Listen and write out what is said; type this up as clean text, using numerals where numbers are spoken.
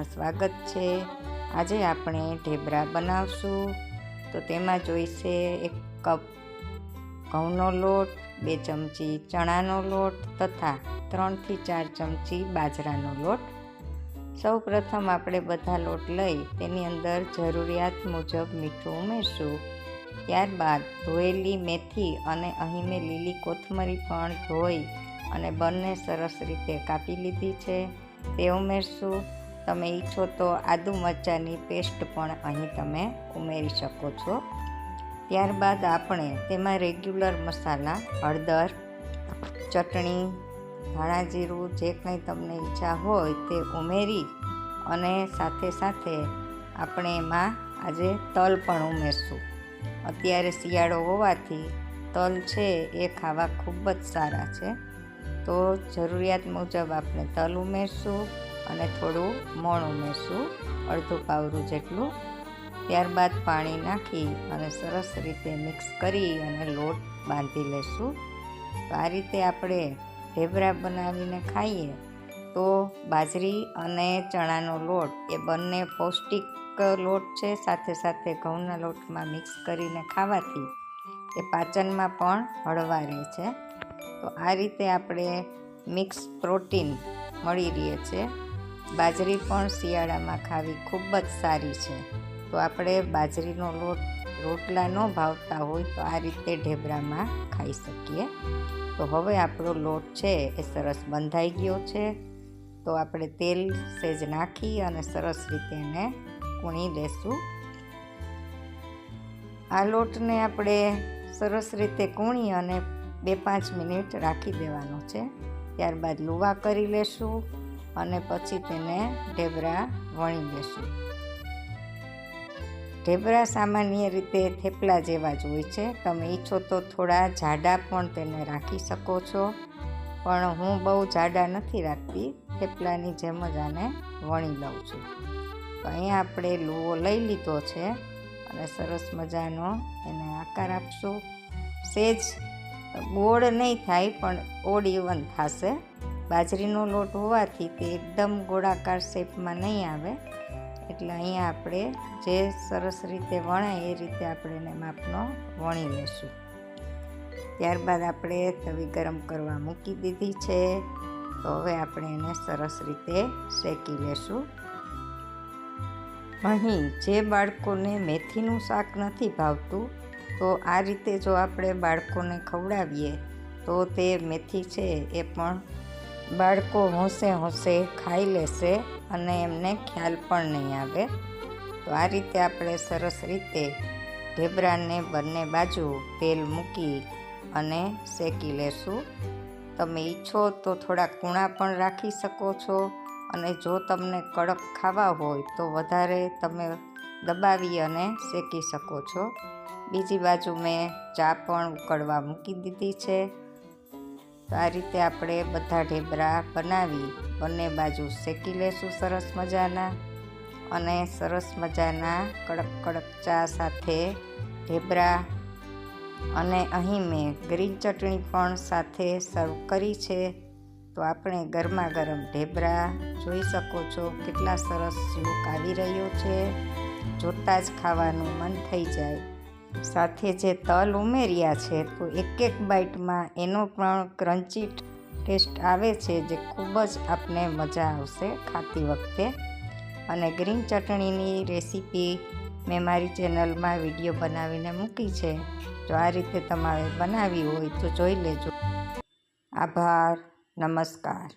સ્વાગત છે। આજે આપણે ઢેબરા બનાવશું। તો તેમાં જોઈશે 1 કપ ઘઉંનો લોટ, 2 ચમચી ચણાનો લોટ તથા 3 થી 4 ચમચી બાજરાનો લોટ। સૌપ્રથમ આપણે બધા લોટ લઈ તેની અંદર જરૂરિયાત મુજબ મીઠું ઉમેરશું। ત્યારબાદ ધોયેલી મેથી અને અહીં મેં લીલી કોથમરી પણ ધોઈ અને બંને સરસ રીતે કાપી લીધી છે તે ઉમેરશું। તમે ઈચ્છો તો આદુ મરચાંની પેસ્ટ પણ અહીં તમે ઉમેરી શકો છો। ત્યારબાદ આપણે તેમાં રેગ્યુલર મસાલા હળદર, ચટણી, ધાણા જીરું જે કંઈ તમને ઈચ્છા હોય તે ઉમેરી અને સાથે સાથે આપણે એમાં આજે તલ પણ ઉમેરશું। અત્યારે શિયાળો હોવાથી તલ છે એ ખાવા ખૂબ જ સારા છે, તો જરૂરિયાત મુજબ આપણે તલ ઉમેરશું અને થોડું મોણ ઉમેરશું, અડધું પાવરું જેટલું। ત્યારબાદ પાણી નાખી અને સરસ રીતે મિક્સ કરી અને લોટ બાંધી લેશું। તો આ રીતે આપણે ઢેબરા બનાવીને ખાઈએ તો બાજરી અને ચણાનો લોટ એ બંને પૌષ્ટિક લોટ છે, સાથે સાથે ઘઉંના લોટમાં મિક્સ કરીને ખાવાથી તે પાચનમાં પણ હળવા રહે છે। તો આ રીતે આપણે મિક્સ પ્રોટીન મળી રહે છે। બાજરી પણ શિયાળામાં ખાવી ખૂબ જ સારી છે, તો આપણે બાજરીનો લોટ રોટલા ન ભાવતા હોય તો આ રીતે ઢેબરામાં ખાઈ શકીએ। તો હવે આપણો લોટ છે એ સરસ બંધાઈ ગયો છે, તો આપણે તેલ સેજ નાખી અને સરસ રીતે એને કૂણી લેશું। આ લોટને આપણે સરસ રીતે કૂણી અને 2-5 મિનિટ રાખી દેવાનો છે। ત્યારબાદ લુવા કરી લેશું અને પછી તેને ઢેબરા વણી લેશું। ઢેબરા સામાન્ય રીતે થેપલા જેવા જ હોય છે, તમે ઈચ્છો તો થોડા જાડા પણ તેને રાખી શકો છો, પણ હું બહુ જાડા નથી રાખતી, થેપલાની જેમ જ આને વણી લઉં છું। તો અહીંયા આપણે લુવો લઈ લીધો છે અને સરસ મજાનો એને આકાર આપશું। સેજ ગોળ નહીં થાય પણ ઓડ ઇવન થશે। બાજરીનો લોટ હોવાથી તે એકદમ ગોળાકાર શેપમાં નહીં આવે, એટલે અહીંયા આપણે જે સરસ રીતે વણાય એ રીતે આપણે એને માપનો વણી લેશું। ત્યારબાદ આપણે તવી ગરમ કરવા મૂકી દીધી છે, તો હવે આપણે એને સરસ રીતે શેકી લેશું। અહીં જે બાળકોને મેથીનું શાક નથી ભાવતું, તો આ રીતે જો આપણે બાળકોને ખવડાવીએ તો તે મેથી છે એ પણ બાળકો હોંશે હોંશે ખાઈ લેશે અને એમને ખ્યાલ પણ નહીં આવે। તો આ રીતે આપણે સરસ રીતે ઢેબરાને બંને બાજુ તેલ મૂકી અને શેકી લેશું। તમે ઈચ્છો તો થોડા કૂણા પણ રાખી શકો છો, અને જો તમને કડક ખાવા હોય તો વધારે તમે દબાવી અને શેકી શકો છો। બીજી બાજુ મેં ચા પણ ઉકળવા મૂકી દીધી છે। તો આ રીતે આપણે બધા ઢેબરા બનાવી બંને બાજુ શેકી લેશું સરસ મજાના, અને સરસ મજાના કડક કડક ચા સાથે ઢેબરા, અને અહીં મેં ગ્રીન ચટણી પણ સાથે સર્વ કરી છે। તો આપણે ગરમા ગરમ ઢેબરા જોઈ શકો છો કેટલા સરસ લુક આવી રહ્યો છે, જોતાં જ ખાવાનું મન થઈ જાય। સાથે જે તલ ઉમેર્યા છે તો એક બાઈટમાં એનો પણ ક્રન્ચી ટેસ્ટ આવે છે, જે ખૂબ જ આપને મજા આવશે ખાતી વખતે। અને ગ્રીન ચટણીની રેસીપી મેં મારી ચેનલમાં વિડીયો બનાવીને મૂકી છે, જો આ રીતે તમારે બનાવી હોય તો જોઈ લેજો। આભાર, નમસ્કાર।